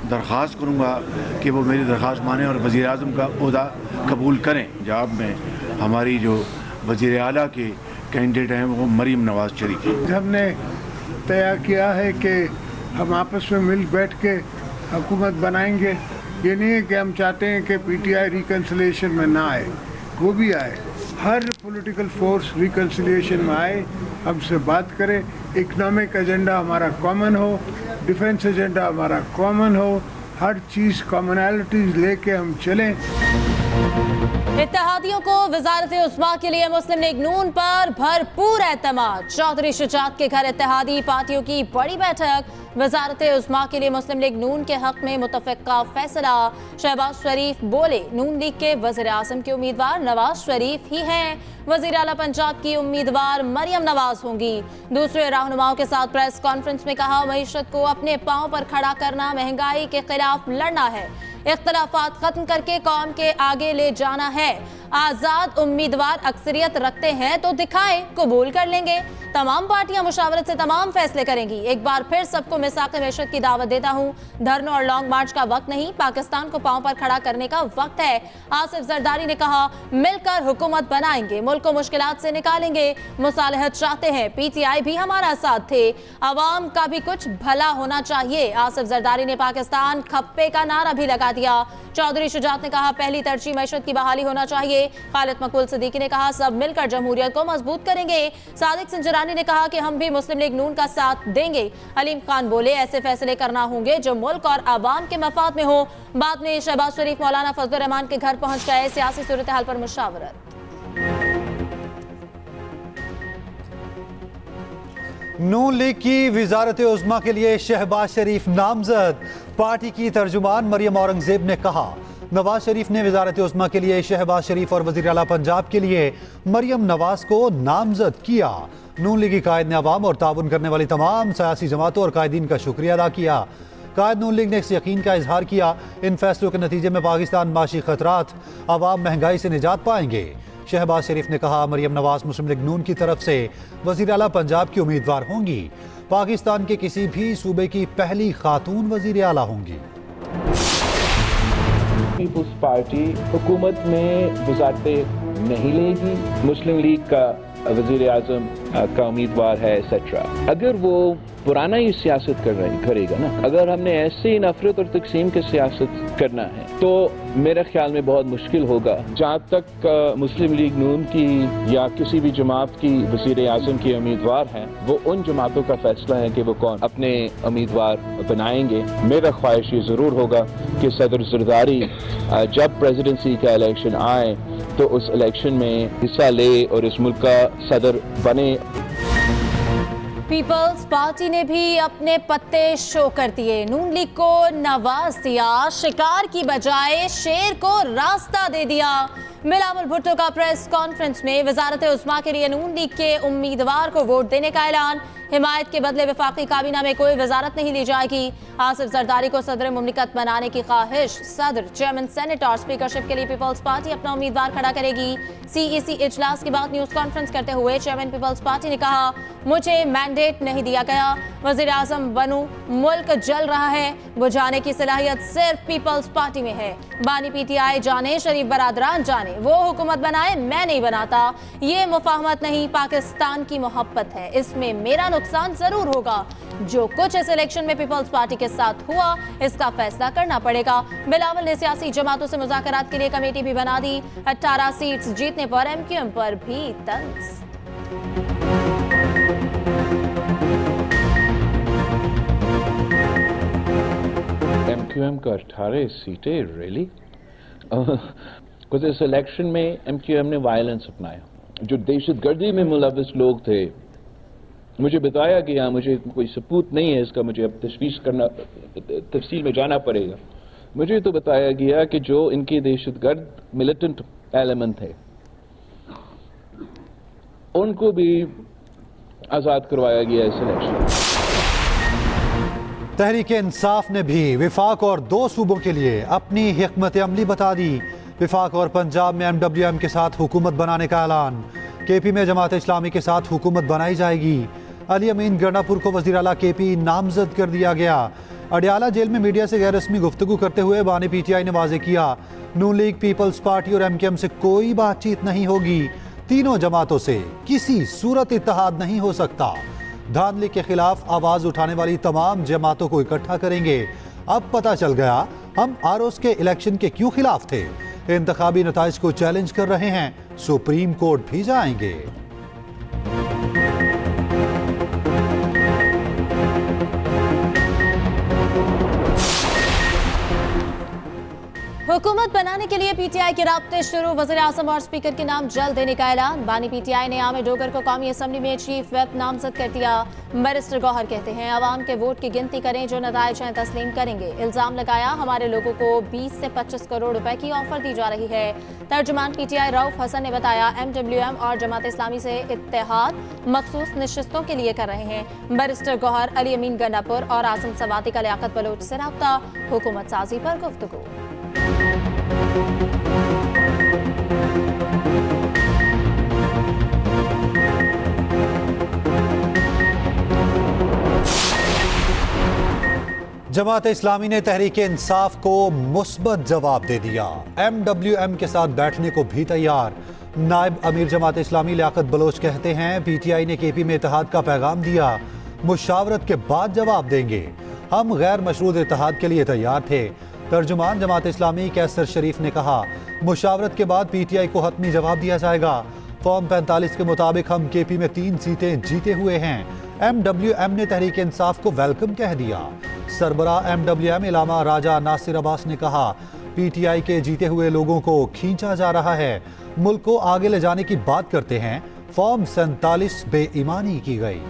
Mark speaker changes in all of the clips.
Speaker 1: दरख्वास्त करूँगा कि वो मेरी दरख्वास्त माने और वज़ीर आज़म का ओहदा कबूल करें। जवाब में हमारी जो वज़ीर आला के कैंडिडेट हैं वो मरीम नवाज़ शरीफ हैं।
Speaker 2: हमने तय किया है कि हम आपस में मिल बैठ के हुकूमत बनाएंगे। ये नहीं है कि हम चाहते हैं कि पीटीआई रिकन्सिलिएशन में ना आए, वो भी आए। हर पॉलिटिकल फोर्स रिकन्सिलिएशन में आए, हमसे बात करे। इकोनॉमिक एजेंडा हमारा कॉमन हो, डिफेंस एजेंडा हमारा कॉमन हो, हर चीज़ कॉमनैलिटीज़ लेके हम चलें।
Speaker 3: इत्तेहादियों को वजारत उस्मा के लिए मुस्लिम लीग नून पर भरपूर एतमाद। चौधरी शुजात के घर इत्तेहादी पार्टियों की बड़ी बैठक। वजारत उस्मा के लिए मुस्लिम लीग नून के हक में मुतफ़िक़ा फैसला। शहबाज शरीफ बोले, नून लीग के वज़ीर आज़म के उम्मीदवार नवाज शरीफ ही हैं। वज़ीर आला पंजाब की उम्मीदवार मरियम नवाज होंगी। दूसरे रहनुमाओं के साथ प्रेस कॉन्फ्रेंस में कहा, मईशत को अपने पांव पर खड़ा करना, महंगाई के खिलाफ लड़ना है, इख्तिलाफात खत्म करके कौम के आगे ले जाना है। आजाद उम्मीदवार अक्सरियत रखते हैं तो दिखाएं, कबूल कर लेंगे। तमाम पार्टियां मुशावरत से तमाम फैसले करेंगी। एक बार फिर सबको मिसाक़ मैशत की दावत देता हूं। धरनों और लॉन्ग मार्च का वक्त नहीं, पाकिस्तान को पांव पर खड़ा करने का वक्त है। आसिफ जरदारी ने कहा, मिलकर हुकूमत बनाएंगे, मुल्क को मुश्किलात से निकालेंगे। मुसालहत चाहते हैं, पीटीआई भी हमारा साथ थे। अवाम का भी कुछ भला होना चाहिए। आसिफ जरदारी ने पाकिस्तान खप्पे का नारा भी लगा दिया। चौधरी शुजात ने कहा, पहली तरजीह मैशत की बहाली होना चाहिए। खालिद मकबूल सिद्दीकी ने कहा, सब मिलकर जमहूरियत को मजबूत करेंगे। सादिक सिंजरानी ने कहा कि हम भी मुस्लिम लीग नून का साथ देंगे। अलीम खान बोले, ऐसे फैसले करना होंगे जो मुल्क और आवाम के मफाद में हो। बाद में शहबाज शरीफ मौलाना फजलुर रहमान के घर पहुंच गए। सियासी सूरत हाल पर मुशावरत।
Speaker 4: नून लीग की वजारत उज़्मा के लिए शहबाज शरीफ नामजद। पार्टी की तर्जुमान मरियम औरंगजेब ने कहा, नवाज शरीफ ने वजारत उज़्मा के लिए शहबाज शरीफ और वज़ीर आला पंजाब के लिए मरियम नवाज को नामजद किया। नून लीगी कायद ने अवाम और ताउन करने वाली तमाम सियासी जमातों और कायदीन का शुक्रिया अदा किया। कायद नून लीग ने इस यकीन का इजहार किया, इन फैसलों के नतीजे में पाकिस्तान माशी खतरात, अवाम महंगाई से निजात पाएंगे। शहबाज शरीफ ने कहा, मरियम नवाज मुस्लिम लीग नून की तरफ से वज़ीर आला पंजाब की उम्मीदवार होंगी। पाकिस्तान के किसी भी सूबे की पहली खातून वज़ीर आला होंगी।
Speaker 5: पीपुल्स पार्टी हुकूमत में वज़ारतें नहीं लेगी, मुस्लिम लीग का वज़ीर आज़म का उम्मीदवार है एक्सेट्रा। अगर वो पुराना ही सियासत करेगा ना, अगर हमने ऐसे ही नफरत और तकसीम की सियासत करना है तो मेरे ख्याल में बहुत मुश्किल होगा। जहाँ तक मुस्लिम लीग नून की या किसी भी जमात की वज़ीर आज़म के उम्मीदवार हैं, वो उन जमातों का फैसला है कि वो कौन अपने उम्मीदवार बनाएंगे। मेरा ख्वाहिश ये ज़रूर होगा कि सदर जरदारी जब प्रेसिडेंसी का इलेक्शन आए तो उस इलेक्शन में हिस्सा ले और इस मुल्क का सदर बने।
Speaker 3: पीपल्स पार्टी ने भी अपने पत्ते शो कर दिए। नून लीग को नवाज दिया, शिकार की बजाय शेर को रास्ता दे दिया। बिलावल भुट्टो का प्रेस कॉन्फ्रेंस में वजारत उस्मा के लिए नून लीग के उम्मीदवार को वोट देने का ऐलान। हिमायत के बदले वफाकी काबीना में कोई वजारत नहीं ली जाएगी। आसिफ जरदारी को सदर मुमलिकत बनाने की ख्वाहिश। सदर, चेयरमैन, सेनेट और स्पीकरशिप के लिए पीपल्स पार्टी अपना उम्मीदवार खड़ा करेगी। सीईसी इजलास के बाद न्यूज कॉन्फ्रेंस करते हुए चेयरमैन पीपल्स पार्टी ने कहा, मुझे मैंडेट नहीं दिया गया, वजीर आजम बनूं, मुल्क जल रहा है, बुझाने की सलाहियत सिर्फ पीपल्स पार्टी में है। बानी पीटीआई जाने, शरीफ बरादरान जाने, वो हुकूमत बनाए, मैं नहीं बनाता। ये मुफाहमत नहीं, पाकिस्तान की मोहब्बत है, इसमें मेरा नुकसान जरूर होगा। जो कुछ इस इलेक्शन में पीपल्स पार्टी के साथ हुआ, इसका फैसला करना पड़ेगा। बिलावल ने सियासी जमातों से मुज़ाकरात के लिए कमेटी भी बना दी। 18 सीट्स जीतने पर एमक्यूएम पर भी तंज।
Speaker 5: एमक्यूएम का 18 सीटें, रियली? कुछ इस इलेक्शन में एमक्यूएम ने वायलेंस अपनाया। जो दहशतगर्दी में मुलविस लोग थे, मुझे बताया गया, मुझे कोई सबूत नहीं है इसका, मुझे अब तफसील में जाना पड़ेगा। मुझे तो बताया गया कि जो इनके दहशतगर्द मिलिटेंट एलिमेंट थे, उनको भी आज़ाद करवाया गया इस इलेक्शन।
Speaker 4: तहरीक इंसाफ ने भी विफाक और 2 सूबों के लिए अपनी हिकमत अमली बता दी। विफाक और पंजाब में MWM के साथ हुकूमत बनाने का ऐलान। KP में जमात इस्लामी के साथ हुकूमत बनाई जाएगी। अली अमीन गंडापुर को वज़ीर आला KP नामजद कर दिया गया। अडियाला जेल में मीडिया से गैर रस्मी गुफ्तगू करते हुए बानी PTI ने वाज़ेह किया, नून लीग, पीपल्स पार्टी और MKM से कोई बातचीत नहीं होगी। तीनों जमातों से किसी सूरत इत्तेहाद नहीं हो सकता। धांधली के खिलाफ आवाज उठाने वाली तमाम जमातों को इकट्ठा करेंगे। अब पता चल गया हम आरोस के इलेक्शन के क्यों खिलाफ थे। इंतखाबी नताइज को चैलेंज कर रहे हैं, सुप्रीम कोर्ट भी जाएंगे।
Speaker 3: हुकूमत बनाने के लिए PTI के राब्ते शुरू, वज़ीर आज़म और स्पीकर के नाम जल्द देने का ऐलान। बानी PTI ने आमिर डोगर को कौमी असम्बली में चीफ व्हिप नामजद कर दिया। बैरिस्टर गौहर कहते हैं, अवाम के वोट की गिनती करें, जो नताइज हैं तस्लीम करेंगे। इल्जाम लगाया, हमारे लोगों को 20 से 25 करोड़ रुपए की ऑफर दी जा रही है। तर्जुमान PTI रऊफ हसन ने बताया, MWM और जमात इस्लामी से इत्तेहाद मखसूस नशिस्तों के लिए कर रहे हैं। बैरिस्टर गौहर, अली अमीन गंडापुर और आज़म सवाती का लियाकत बलोच से रब्ता, हुकूमत साजी पर गुफ्तगू।
Speaker 4: जमात इस्लामी ने तहरीक इंसाफ को मुस्बत जवाब दे दिया। MWM के साथ बैठने को भी तैयार। नायब अमीर जमात इस्लामी लियाकत बलोच कहते हैं, PTI ने KP में इत्तेहाद का पैगाम दिया, मुशावरत के बाद जवाब देंगे। हम गैर मशरूत इत्तेहाद के लिए तैयार थे। तर्जुमान जमात इस्लामी कैसर शरीफ ने कहा, मुशावरत के बाद PTI को हतमी जवाब दिया जाएगा। फॉर्म 45 के मुताबिक हम KP में 3 सीटें जीते हुए हैं। MWM ने तहरीक इंसाफ को वेलकम कह दिया। सरबराह MWM इलामा राजा नासिर अब्बास ने कहा, PTI के जीते हुए लोगों को खींचा जा रहा है, मुल्क को आगे ले जाने की बात करते हैं। फॉर्म 47 बेईमानी की गई।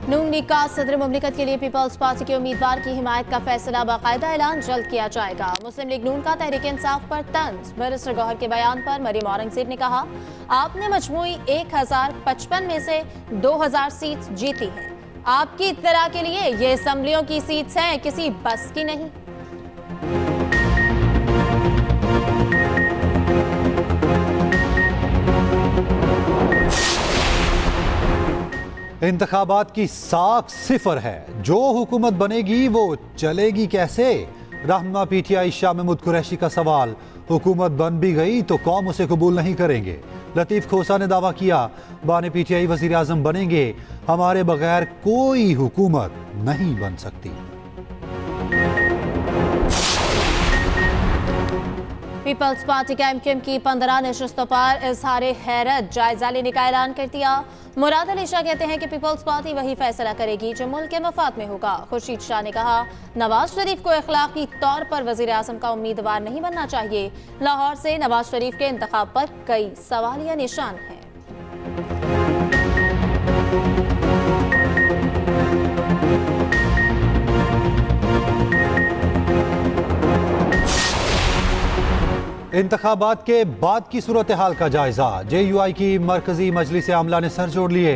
Speaker 3: नून लीग का सदर मुमलिकत के लिए पीपल्स पार्टी के उम्मीदवार की हिमायत का फैसला बाकायदा ऐलान जल्द किया जाएगा। मुस्लिम लीग नून का तहरीक इंसाफ पर तंज। बैरिस्टर गौहर के बयान पर मरीम औरंगजेब ने कहा, आपने मजमूई 1055 में से 2000 सीट जीती हैं। आपकी इत्तला के लिए ये असम्बलियों की सीट्स हैं, किसी बस की नहीं।
Speaker 4: इंतखाबात की साख सिफर है, जो हुकूमत बनेगी वो चलेगी कैसे। रहनुमा PTI शाह महमूद कुरैशी का सवाल, हुकूमत बन भी गई तो कौम उसे कबूल नहीं करेंगे। लतीफ खोसा ने दावा किया, बानी PTI वजीर आजम बनेंगे, हमारे बगैर कोई हुकूमत नहीं बन सकती।
Speaker 3: पीपल्स पार्टी का MKM की 15 नशस्तों पर इजहार हैरत, जायजा लेने का ऐलान कर दिया। मुराद अली शाह कहते हैं कि पीपल्स पार्टी वही फैसला करेगी जो मुल्क के मफाद में होगा। खुर्शीद शाह ने कहा, नवाज शरीफ को अखलाकी तौर पर वजीर आजम का उम्मीदवार नहीं बनना चाहिए। लाहौर से नवाज शरीफ के इंतखाब पर कई सवालिया निशान हैं।
Speaker 4: इंतखाबात के बाद की सूरत हाल का जायजा। JUI की मरकजी मजलिस आमला ने सर जोड़ लिए।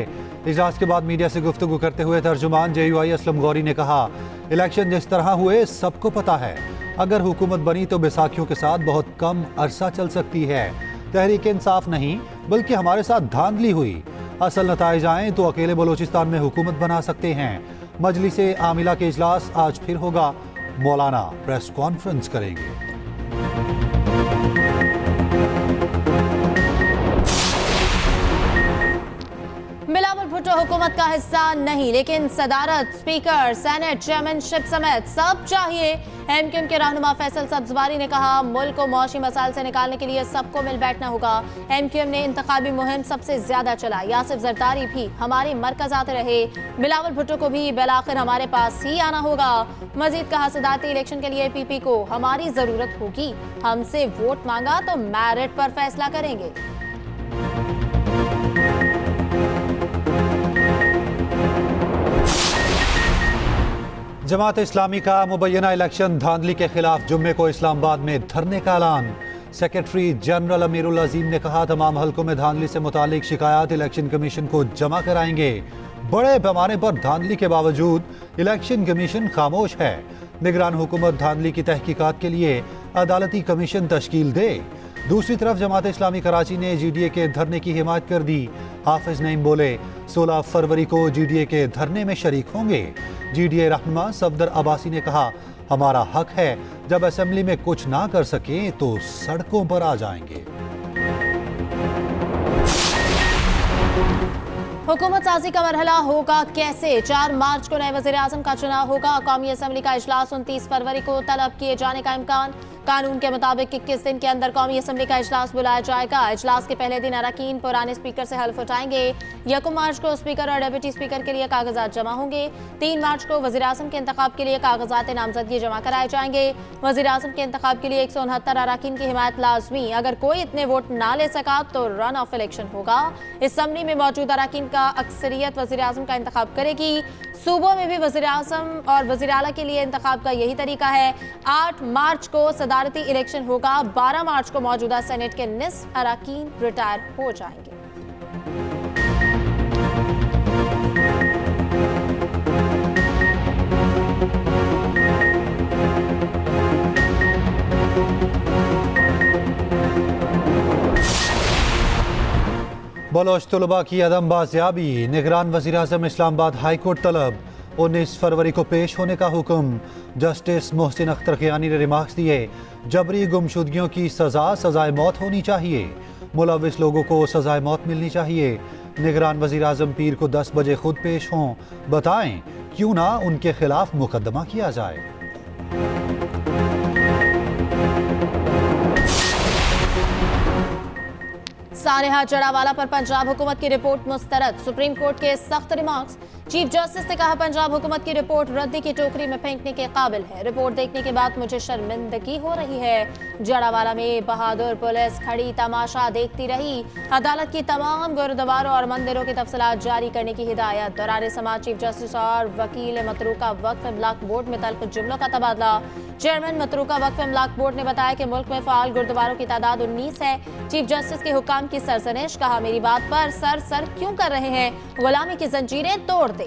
Speaker 4: इजलास के बाद मीडिया से गुफ्तगू करते हुए तर्जुमान JUI असलम गौरी ने कहा, इलेक्शन जिस तरह हुए सबको पता है, अगर हुकूमत बनी तो बैसाखियों के साथ बहुत कम अरसा चल सकती है। तहरीक इंसाफ नहीं बल्कि हमारे साथ धांधली हुई। असल नताइज आए तो अकेले बलोचिस्तान में हुकूमत बना सकते हैं। मजलिस आमिला के इजलास आज फिर होगा। मौलाना प्रेस कॉन्फ्रेंस करेंगे।
Speaker 3: बिलावल भुट्टो हुकूमत का हिस्सा नहीं, लेकिन सदारत, स्पीकर, सेनेट, चेयरमैनशिप समेत सब चाहिए। MKM के रहनुमा फैसल सब्जवारी ने कहा, मुल्क को मौशी मसाइल से निकालने के लिए सबको मिल बैठना होगा। MKM ने इंतखाबी मुहिम सबसे ज्यादा चलाई। यासिफ जरदारी भी हमारे मरकज आते रहे। बिलावल भुट्टो को भी बिलाखिर हमारे पास ही आना होगा। मजीद कहा, सदारती इलेक्शन के लिए PP को हमारी जरूरत होगी। हमसे वोट मांगा तो मैरिट पर फैसला करेंगे।
Speaker 4: जमात इस्लामी का मुबैना इलेक्शन धांधली के खिलाफ जुम्मे को इस्लामाबाद में धरने का ऐलान। सेक्रेटरी जनरल अमीरुल अजीम ने कहा, तमाम हलकों में धांधली से मुतालिक शिकायत इलेक्शन कमीशन को जमा कराएंगे। बड़े पैमाने पर धांधली के बावजूद इलेक्शन कमीशन खामोश है। निगरान हुकूमत धांधली की तहकीकात के लिए अदालती कमीशन तश्कील दे। दूसरी तरफ जमात इस्लामी कराची ने GDA के धरने की हिमायत कर दी। हाफिज नईम बोले 16 फरवरी को GDA के धरने में शरीक होंगे। GDA रहनुमा सफदर अब्बासी ने कहा, हमारा हक है, जब असेंबली में कुछ ना कर सके तो सड़कों पर आ जाएंगे।
Speaker 3: हुकूमत साजी का मरहला होगा कैसे? 4 मार्च को नए वज़ीर आज़म का चुनाव होगा। कौमी असम्बली का इजलास 29 फरवरी को तलब किए जाने का इम्कान। कानून के मुताबिक 21 दिन के अंदर कौमी असम्बली का इजलास बुलाया जाएगा। इजलास के पहले दिन अरकान पुराने स्पीकर से हल्फ उठाएंगे। 1 मार्च को स्पीकर और डिप्टी स्पीकर के लिए कागजात जमा होंगे। 3 मार्च को वज़ीर आज़म के इंतखाब के लिए कागजात नामजदगी जमा कराए जाएंगे। वज़ीर आज़म के इंतखाब के लिए 169 अरकान की हिमायत लाजमी। अगर कोई इतने वोट ना ले सका तो रन ऑफ इलेक्शन होगा। इस असम्बली में मौजूद अरकान का अक्सरियत वज़ीर आज़म का इंतखाब करेगी। सूबों में भी वज़ीर आज़म और वज़ीर आला के लिए इंतखाब का यही तरीका है। 8 मार्च को सदारती इलेक्शन होगा। 12 मार्च को मौजूदा सेनेट के निस्फ अरकान रिटायर हो जाएंगे।
Speaker 4: बलोच तलबा की अदम बाजियाबी, निगरान वज़ीर आज़म इस्लामाबाद हाई कोर्ट तलब। 19 फरवरी को पेश होने का हुक्म। जस्टिस मोहसिन अख्तर क़ियानी ने रिमार्क्स दिए, जबरी गुमशुदगियों की सजाए मौत होनी चाहिए। मुलविस लोगों को सजाए मौत मिलनी चाहिए। निगरान वज़ीर आज़म पीर को 10 बजे खुद पेश हों, बताएं क्यों ना उनके खिलाफ मुकदमा किया जाए।
Speaker 3: सानेहा जड़ावाला पर पंजाब हुकूमत की रिपोर्ट मुस्तरद। सुप्रीम कोर्ट के सख्त रिमार्क्स। चीफ जस्टिस ने कहा, पंजाब हुकूमत की रिपोर्ट रद्दी की टोकरी में फेंकने के काबिल है। रिपोर्ट देखने के बाद मुझे शर्मिंदगी हो रही है। जड़ावाला में बहादुर पुलिस खड़ी तमाशा देखती रही। अदालत की तमाम गुरुद्वारों और मंदिरों की तफसीलात जारी करने की हिदायत। दौरान समाज चीफ जस्टिस और वकील मतरूका वक्फ इमलाक बोर्ड में तल्ख जुमलों का तबादला। चेयरमैन मतरूका वक्फ इमलाक बोर्ड ने बताया कि मुल्क में फाल गुरुद्वारों की तादाद 19 है। चीफ जस्टिस के हुकाम की सरसनेश। कहा, मेरी बात पर सर क्यों कर रहे हैं? गुलामी की जंजीरें तोड़ दे।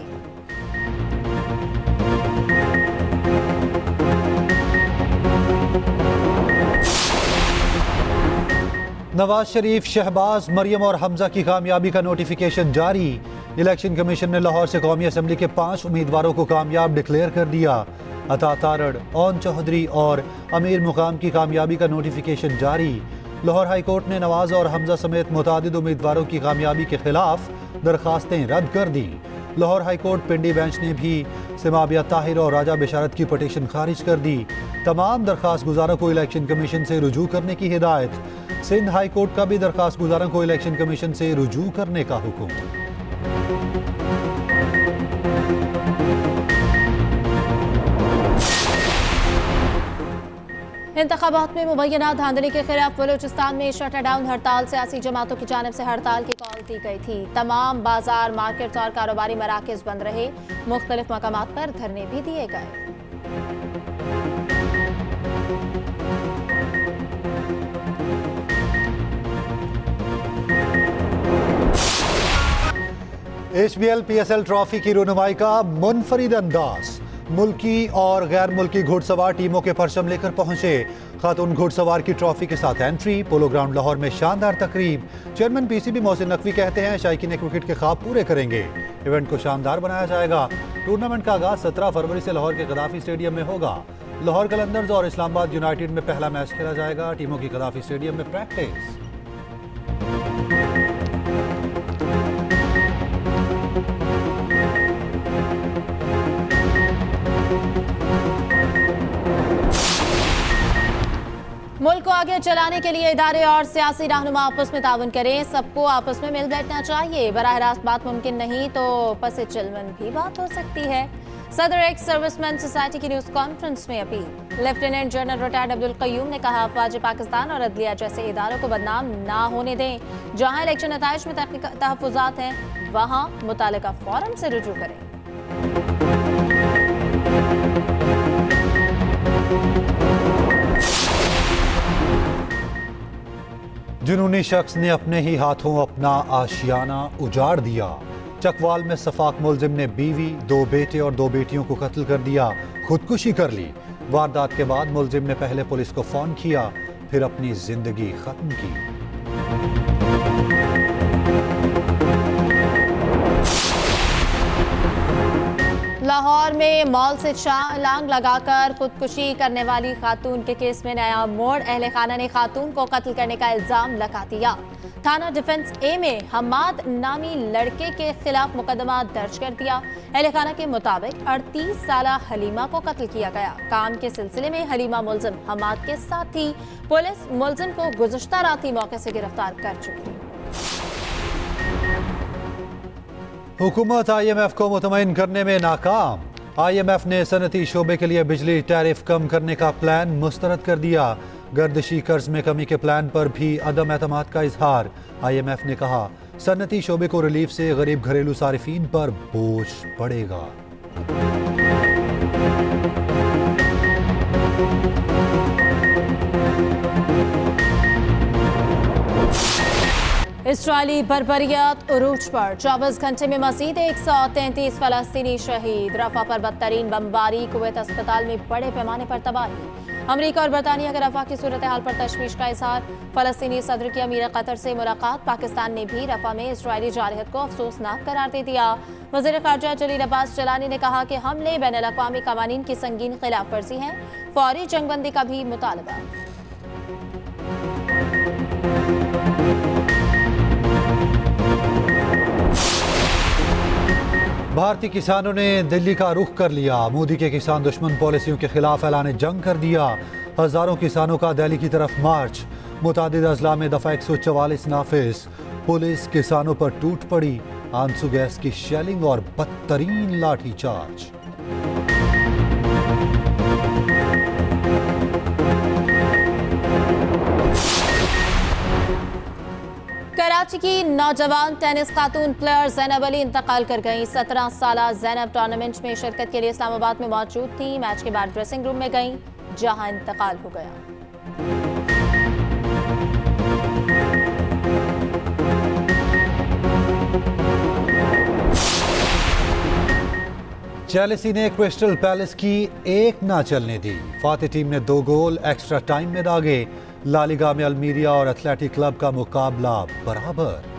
Speaker 4: नवाज शरीफ, शहबाज, मरियम और हमजा की कामयाबी का नोटिफिकेशन जारी। इलेक्शन कमीशन ने लाहौर से कौमी असम्बली के 5 उम्मीदवारों को कामयाब डिक्लेयर कर दिया। अता तारड़, ओन चौधरी और अमीर मुकाम की कामयाबी का नोटिफिकेशन जारी। लाहौर हाई कोर्ट ने नवाज और हमजा समेत मुतादिद उम्मीदवारों की कामयाबी के खिलाफ दरखास्तें रद्द कर दी। लाहौर हाई कोर्ट पिंडी बेंच ने भी सिमाबिया ताहिर और राजा बिशारत की पटिशन खारिज कर दी। तमाम दरखास्त गुजारों को इलेक्शन कमीशन से रुजू करने की हिदायत। सिंध हाई कोर्ट का भी दरखास्त गुजारों को इलेक्शन कमीशन से रुजू करने का हुक्म।
Speaker 3: इंतखाबात में मुबैना धांधली के खिलाफ बलूचिस्तान में शटडाउन हड़ताल सियासी जमातों की जानिब से हड़ताल की कॉल दी गई थी। तमाम बाजार, मार्केट्स और कारोबारी मराकज बंद रहे। मुख्तलिफ मकामात पर धरने भी दिए गए।
Speaker 4: HBL PSL ट्रॉफी की रुनुमाई का मुनफरिद अंदाज। मुल्की और गैर मुल्की घुड़सवार टीमों के परचम लेकर पहुंचे। खातून घुड़सवार की ट्रॉफी के साथ एंट्री। पोलो ग्राउंड लाहौर में शानदार तकरीब। चेयरमैन PCB मोहसिन नकवी कहते हैं, शायकीन क्रिकेट के ख्वाब पूरे करेंगे। इवेंट को शानदार बनाया जाएगा। टूर्नामेंट का आगाज 17 फरवरी से लाहौर के गद्दाफी स्टेडियम में होगा। लाहौर कलंदर्स और इस्लामाबाद यूनाइटेड में पहला मैच खेला जाएगा। टीमों की गद्दाफी स्टेडियम में प्रैक्टिस।
Speaker 3: मुल्क को आगे चलाने के लिए इदारे और सियासी रहनुमा आपस में ताउन करें। सबको आपस में मिल बैठना चाहिए। बराह रास्त बात मुमकिन नहीं तो पस चिलमन भी बात हो सकती है। सदर एक्स सर्विसमैन सोसाइटी की न्यूज कॉन्फ्रेंस में अपील। Lieutenant general retired Abdul Qayyum ने कहा, अफवाज पाकिस्तान और अदलिया जैसे इदारों को बदनाम ना होने दें। जहां इलेक्शन नताइज में तहफ़्फ़ुज़ात हैं वहां मुतालिका फौरन से रुजू करें।
Speaker 4: जुनूनी शख्स ने अपने ही हाथों अपना आशियाना उजाड़ दिया। चकवाल में सफाक मुलजिम ने बीवी, 2 बेटे और 2 बेटियों को कत्ल कर दिया, खुदकुशी कर ली। वारदात के बाद मुलजिम ने पहले पुलिस को फोन किया, फिर अपनी जिंदगी खत्म की।
Speaker 3: लाहौर में मॉल से छलांग लगाकर खुदकुशी करने वाली खातून के केस में नया मोड़। अहले खाना ने खातून को कत्ल करने का इल्जाम लगा दिया। थाना डिफेंस ए में हमाद नामी लड़के के खिलाफ मुकदमा दर्ज कर दिया। अहले खाना के मुताबिक 38 साल हलीमा को कत्ल किया गया। काम के सिलसिले में हलीमा मुलजिम हमाद के साथ थी। पुलिस मुलजिम को गुज़श्ता रात ही मौके से गिरफ्तार कर चुकी है।
Speaker 4: हुकूमत IMF को मुतमईन करने में नाकाम। IMF ने सनती शोबे के लिए बिजली टैरिफ कम करने का प्लान मुस्तरद कर दिया। गर्दिशी कर्ज में कमी के प्लान पर भी अदम एतमाद का इजहार। IMF ने कहा सनती शोबे को रिलीफ से गरीब घरेलू सारिफीन पर बोझ पड़ेगा।
Speaker 3: इस्राइली बर्बरियत उरूज पर 24 घंटे में मजीद 133 फलस्तीनी शहीद। रफा पर बदतरीन बमबारी, कुवैत अस्पताल में बड़े पैमाने पर तबाही। अमेरिका और बरतानिया के रफा की सूरत हाल पर तशवीश का इजहार। फलस्तीनी सदर की अमीर कतर से मुलाकात। पाकिस्तान ने भी रफा में इस्राइली जारहत को अफसोसनाक करार दे दिया। वज़ीर ख़ारजा जलील अब्बास जलानी ने कहा कि हमले बैनुल-अक़वामी क़वानीन की संगीन खिलाफ वर्जी है। फौरी जंगबंदी का भी मुतालबा।
Speaker 4: भारतीय किसानों ने दिल्ली का रुख कर लिया। मोदी के किसान दुश्मन पॉलिसियों के खिलाफ ऐलान जंग कर दिया। हजारों किसानों का दिल्ली की तरफ मार्च। मुतादिद अजला में दफा 144 नाफिज। पुलिस किसानों पर टूट पड़ी। आंसू गैस की शेलिंग और बदतरीन लाठीचार्ज।
Speaker 3: कराची की नौजवान टेनिस खातून प्लेयर ज़ैनब अली इंतकाल कर गईं। 17 साल ज़ैनब टूर्नामेंट में शिरकत के लिए इस्लामाबाद में मौजूद थी। मैच के बाद ड्रेसिंग रूम में गईं, जहां इंतकाल हो गया।
Speaker 4: चेल्सी ने क्रिस्टल पैलेस की एक ना चलने दी। फातिह टीम ने 2 गोल एक्स्ट्रा टाइम में दागे। ला लीगा में अल्मीरिया और एथलेटिक क्लब का मुकाबला बराबर।